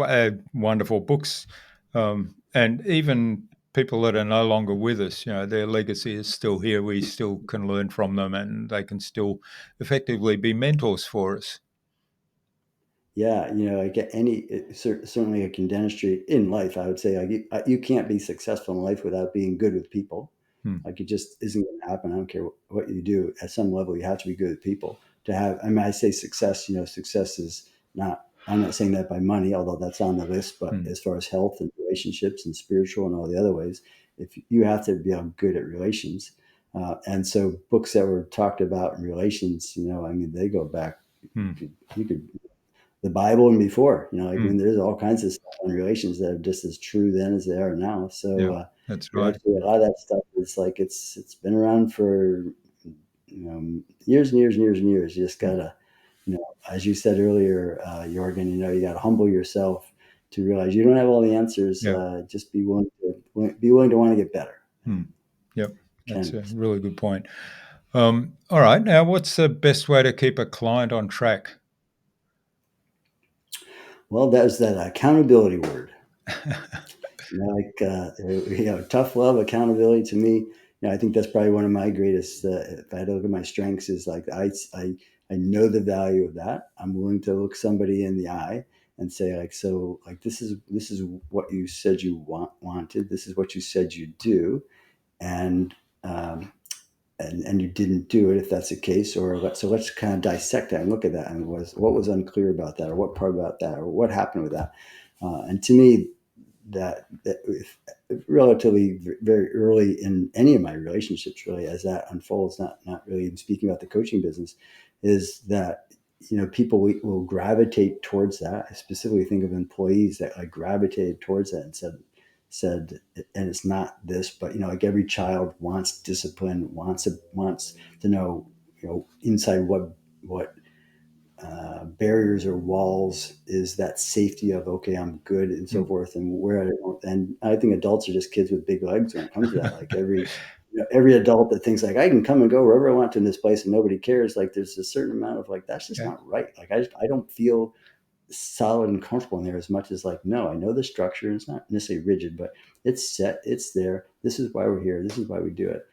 wonderful books, and even people that are no longer with us, their legacy is still here. We still can learn from them, and they can still effectively be mentors for us. Yeah, like certainly like in dentistry in life, I would say like you can't be successful in life without being good with people. Hmm. Like it just isn't going to happen. I don't care what you do. At some level, you have to be good with people to have. I mean, I say success. Success is not. I'm not saying that by money, although that's on the list. But Hmm. as far as health and relationships and spiritual and all the other ways, if you have to be good at relations, and so books that were talked about in relations, I mean, they go back. Hmm. You could the Bible and before. Like Hmm. when there's all kinds of stuff on relations that are just as true then as they are now. So Yeah, that's you're right. actually a lot of that stuff is like it's been around for years and years and years and years. You just gotta, as you said earlier, Jorgen, you got to humble yourself to realize you don't have all the answers. Yeah. Just be willing to want to get better. Hmm. Yep. That's Ken. a really good point. All right. Now, what's the best way to keep a client on track? Well, that's that accountability word. Tough love, accountability to me. I think that's probably one of my greatest. If I had to look at my strengths, is like I know the value of that. I'm willing to look somebody in the eye and say like, so like this is what you said you wanted. This is what you said you do, and um, and you didn't do it if that's the case. So let's kind of dissect that and look at that and what was unclear about that, or what part about that, or what happened with that. And to me, that relatively very early in any of my relationships, really, as that unfolds, not really even speaking about the coaching business, is that people will gravitate towards that. I specifically think of employees that like gravitated towards that and said, and it's not this, but like every child wants discipline, wants to know, inside what barriers or walls is that safety of, okay, I'm good and so Hmm. forth, and I think adults are just kids with big legs when it comes to that. Like every adult that thinks like I can come and go wherever I want to in this place and nobody cares, like there's a certain amount of like that's just Yeah. not right. Like I don't feel solid and comfortable in there as much as like, no, I know the structure. It's not necessarily rigid, but it's set, it's there. This is why we're here. This is why we do it.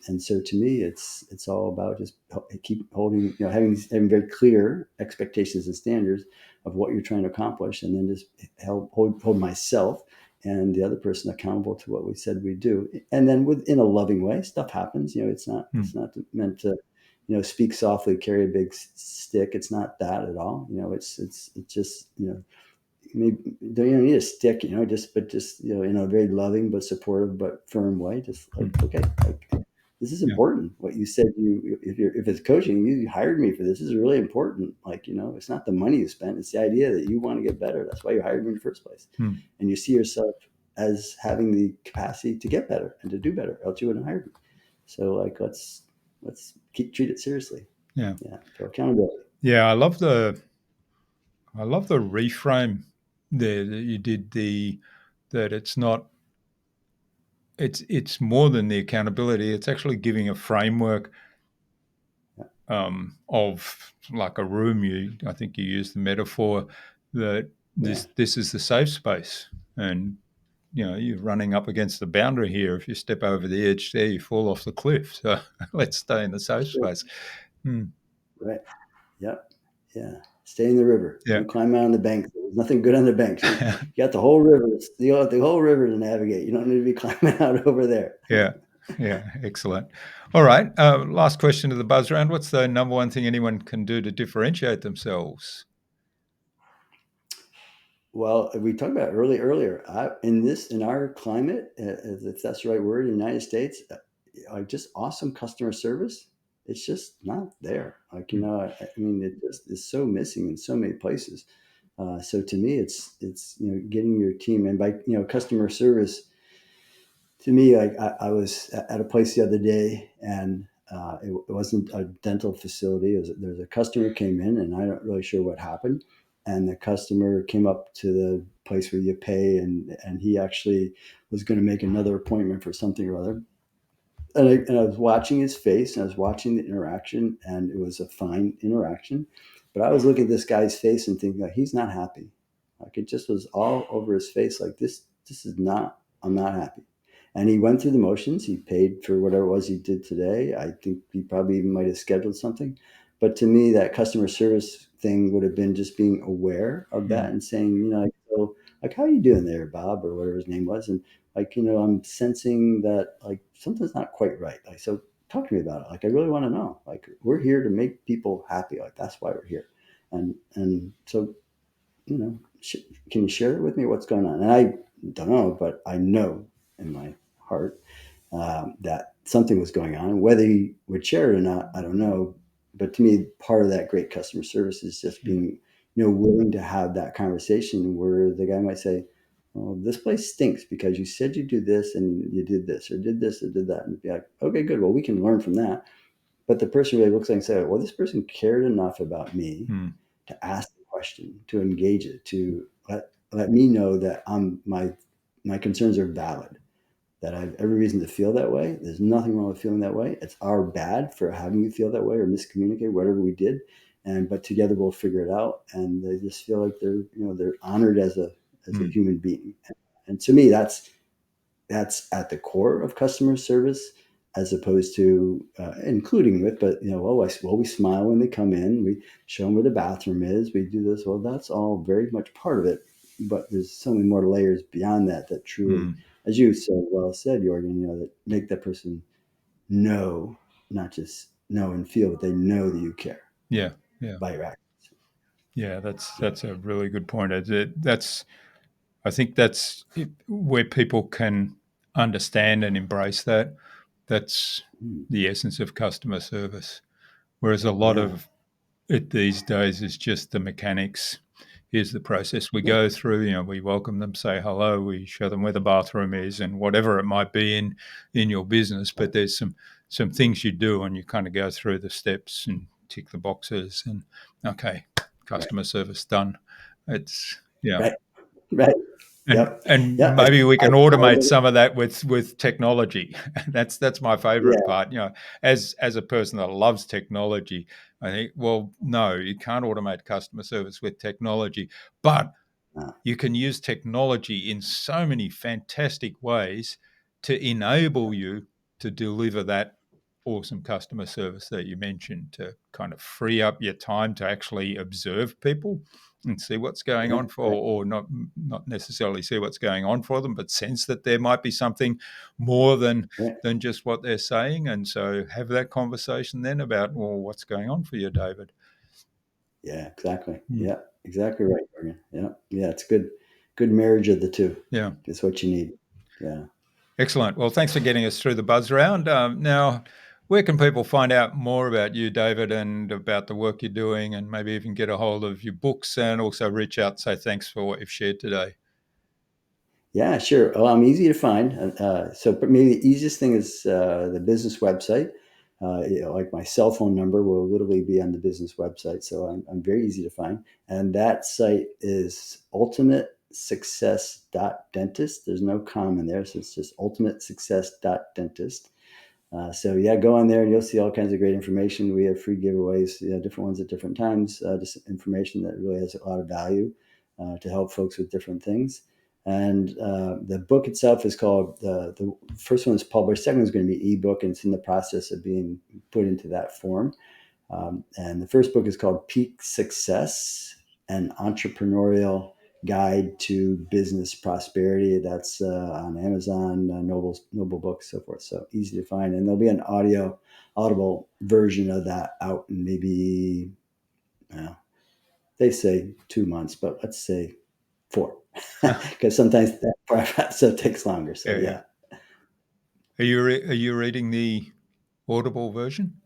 And so to me, it's all about just keep holding, having very clear expectations and standards of what you're trying to accomplish, and then just hold myself and the other person accountable to what we said we do. And then within a loving way, stuff happens. Hmm. It's not meant to speak softly, carry a big stick. It's not that at all. It's just, maybe don't you don't need a stick, just in a very loving but supportive but firm way. Just like, Hmm. okay, like this is Yeah. important. What you said, if it's coaching, you hired me for this. This is really important. Like, it's not the money you spent. It's the idea that you want to get better. That's why you hired me in the first place. Hmm. And you see yourself as having the capacity to get better and to do better, else you wouldn't hire me. So like, let's treat it seriously. Yeah. Yeah. So accountability. Yeah. I love the reframe there that you did, that it's more than the accountability. It's actually giving a framework of like a room. I think you used the metaphor that Yeah. this is the safe space, and you're running up against the boundary here. If you step over the edge there, you fall off the cliff. So let's stay in the safe Sure. space. Hmm. Right. Yep. Yeah. Stay in the river. Yeah. Don't climb out on the banks. There's nothing good on the banks. You got the whole river. You got the whole river to navigate. You don't need to be climbing out over there. Yeah. Yeah. Excellent. All right. Last question of the buzz round. What's the number one thing anyone can do to differentiate themselves? Well, we talked about earlier. In our climate, if that's the right word, in the United States, like just awesome customer service. It's just not there. Like I mean, it just is so missing in so many places. So to me, it's getting your team, and by customer service. To me, like I was at a place the other day, and it wasn't a dental facility. There's a customer came in, and I'm not really sure what happened. And the customer came up to the place where you pay, and he actually was going to make another appointment for something or other. And I was watching his face, and I was watching the interaction, and it was a fine interaction. But I was looking at this guy's face and thinking, like, he's not happy. Like it just was all over his face. Like this. This is not. I'm not happy. And he went through the motions. He paid for whatever it was he did today. I think he probably even might have scheduled something. But to me, that customer service thing would have been just being aware of that Mm. and saying, like, so, like, how are you doing there, Bob, or whatever his name was? And like, I'm sensing that like something's not quite right. Like, so talk to me about it. Like, I really want to know. Like, we're here to make people happy. Like, that's why we're here. And so, can you share it with me? What's going on? And I don't know, but I know in my heart that something was going on. Whether he would share it or not, I don't know. But to me, part of that great customer service is just being, willing to have that conversation where the guy might say, "Well, this place stinks because you said you do this and you did this or did this or did that," and be like, "Okay, good. Well, we can learn from that." But the person really looks like and say, "Well, this person cared enough about me Mm. to ask the question, to engage it, to let me know that my concerns are valid, that I have every reason to feel that way. There's nothing wrong with feeling that way. It's our bad for having you feel that way or miscommunicate whatever we did, but together we'll figure it out." And they just feel like they're honored as a Mm. human being. And to me, that's at the core of customer service, as opposed to including with, but we smile when they come in, we show them where the bathroom is, we do this. Well, that's all very much part of it, but there's so many more layers beyond that truly, Mm. as you so well said, Jorgen, that make that person know, not just know and feel, but they know that you care Yeah. Yeah. by your actions. Yeah. Yeah. That's a really good point. That's I think that's where people can understand and embrace that. That's Mm. the essence of customer service. Whereas a lot Yeah. of it these days is just the mechanics. Here's the process we Yeah. go through. We welcome them, say hello, we show them where the bathroom is, and whatever it might be in your business. But there's some things you do, and you kind of go through the steps and tick the boxes, and okay, Right. customer service done. It's yeah. Right. Right. And Yep. and Yeah. maybe we I can automate some of that with technology. That's my favorite yeah. part. As a person that loves technology, I think, well, no, you can't automate customer service with technology, but Uh, you can use technology in so many fantastic ways to enable you to deliver that awesome customer service that you mentioned, to kind of free up your time to actually observe people and see what's going yeah. on for, Right. or not necessarily see what's going on for them, but sense that there might be something more Right. than just what they're saying. And so have that conversation then about, well, what's going on for you, David? Yeah, exactly. Hmm. Yeah, exactly right, Morgan. Yeah, yeah, it's good marriage of the two. Yeah. It's what you need. Yeah. Excellent. Well, thanks for getting us through the buzz round. Now, where can people find out more about you, David, and about the work you're doing, and maybe even get a hold of your books and also reach out and say thanks for what you've shared today? Yeah, sure. Well, I'm easy to find. But maybe the easiest thing is the business website. Like my cell phone number will literally be on the business website, so I'm very easy to find. And that site is ultimatesuccess.dentist. There's no comma in there, so it's just ultimatesuccess.dentist. So yeah, go on there and you'll see all kinds of great information. We have free giveaways, different ones at different times, just information that really has a lot of value to help folks with different things. And the book itself is called, the first one is published, second one is going to be ebook, and it's in the process of being put into that form. And the first book is called Peak Success, an Entrepreneurial Guide to Business Prosperity. That's on Amazon, Noble Books, so forth. So easy to find. And there'll be an audible version of that out in maybe, well, they say 2 months, but let's say 4, because sometimes that process takes longer. So Yeah, yeah. yeah. Are you reading the Audible version?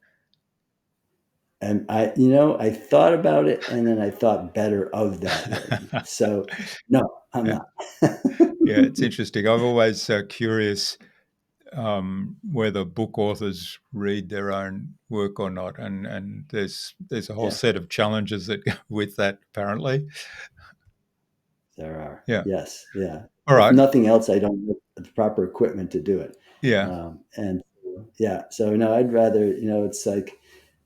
And I thought about it, and then I thought better of that version. So no, I'm Yeah, not. yeah. It's interesting. I'm always curious whether book authors read their own work or not, and there's a whole Yeah, set of challenges that go with that. Apparently, there are. yeah. Yes, yeah. All If right. nothing else, I don't have the proper equipment to do it. Yeah. And yeah, so no, I'd rather, it's like,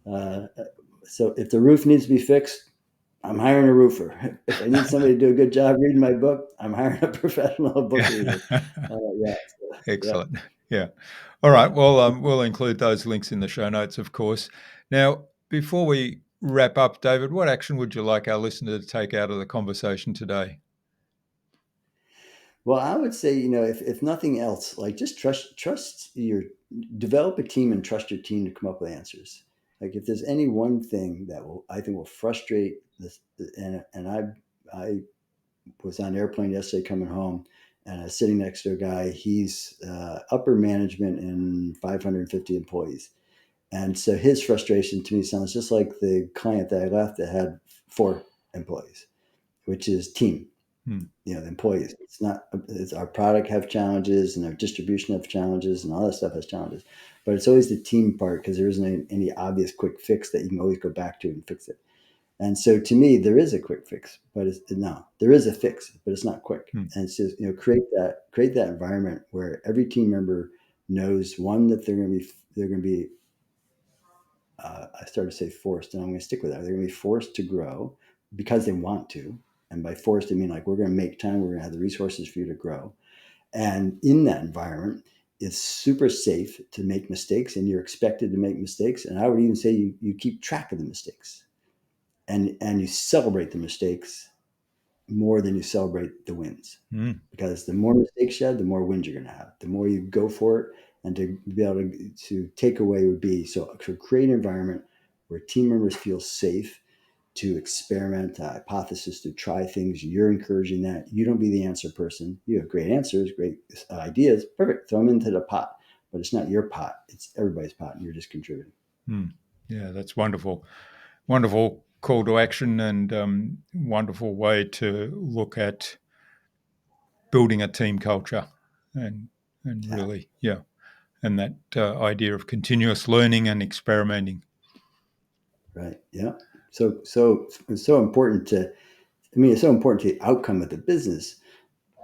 uh, so if the roof needs to be fixed, I'm hiring a roofer. If I need somebody to do a good job reading my book, I'm hiring a professional book reader. Yeah, so, yeah. Excellent. Yeah. All right. Well, we'll include those links in the show notes, of course. Now, before we wrap up, David, what action would you like our listener to take out of the conversation today? Well, I would say, if nothing else, like just develop a team and trust your team to come up with answers. Like if there's any one thing that I think will frustrate this, and I was on an airplane yesterday coming home, and I was sitting next to a guy. He's upper management and 550 employees. And so his frustration to me sounds just like the client that I left that had 4 employees, which is team, Hmm. the employees. It's our product have challenges and our distribution have challenges and all that stuff has challenges, but it's always the team part because there isn't any obvious quick fix that you can always go back to and fix it. And so to me, there is a quick fix, but there is a fix, but it's not quick. Hmm. And it's just, create that environment where every team member knows, one, that they're going to be I started to say forced, and I'm going to stick with that. They're going to be forced to grow because they want to. And by forced, I mean like we're going to make time, we're going to have the resources for you to grow. And in that environment, it's super safe to make mistakes, and you're expected to make mistakes. And I would even say you keep track of the mistakes, and you celebrate the mistakes more than you celebrate the wins. Hmm. Because the more mistakes you have, the more wins you're going to have. The more you go for it, and to be able to take away would be, so to create an environment where team members feel safe to experiment, to hypothesis, to try things. You're encouraging that. You don't be the answer person. You have great answers, great ideas. Perfect. Throw them into the pot. But it's not your pot. It's everybody's pot, and you're just contributing. Hmm. Yeah, that's wonderful. Wonderful call to action and wonderful way to look at building a team culture and Yeah. really, yeah, and that idea of continuous learning and experimenting. Right. Yeah. So it's so important to. I mean, it's so important to the outcome of the business.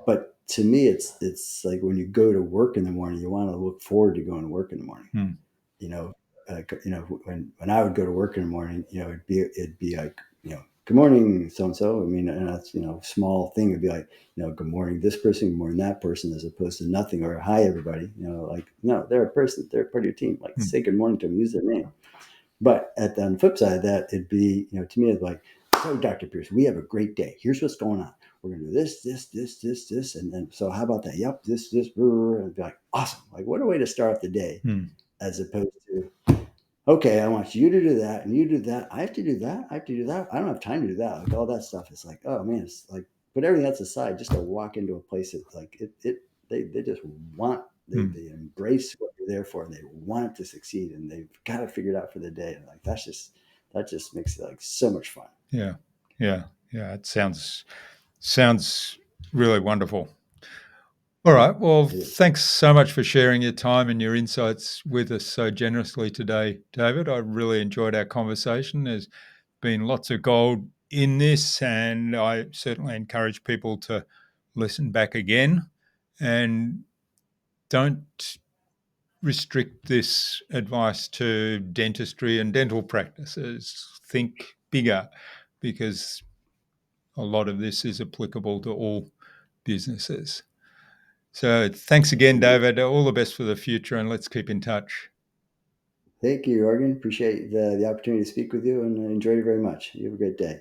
But to me, it's like when you go to work in the morning, you want to look forward to going to work in the morning. Hmm. You know, when I would go to work in the morning, it'd be like, good morning, so and so. I mean, and that's, small thing. It'd be like, good morning this person, good morning that person, as opposed to nothing, or hi everybody. Like, no, they're a person, they're part of your team. Like, Hmm. say good morning to them, use their name. But on the flip side of that, it'd be, to me, it's like, so Dr. Pearce, we have a great day. Here's what's going on. We're going to do this. And then, so how about that? Yep, this. And it'd be like, awesome. Like, what a way to start off the day, Hmm. as opposed to, okay, I want you to do that and you do that. I have to do that. I have to do that. I don't have time to do that. Like all that stuff. It's like, oh man, it's like, put everything else aside just to walk into a place that like they just want, Hmm. they embrace what you're there for, and they want to succeed, and they've got it figured out for the day. And like, that just makes it like so much fun. Yeah, yeah, yeah. It sounds really wonderful. All right. Well, It is. thanks so much for sharing your time and your insights with us so generously today, David. I really enjoyed our conversation. There's been lots of gold in this, and I certainly encourage people to listen back again and don't restrict this advice to dentistry and dental practices. Think bigger, because a lot of this is applicable to all businesses. So thanks again, David. All the best for the future, and let's keep in touch. Thank you, Jorgen. Appreciate the opportunity to speak with you and enjoyed it very much. You have a great day.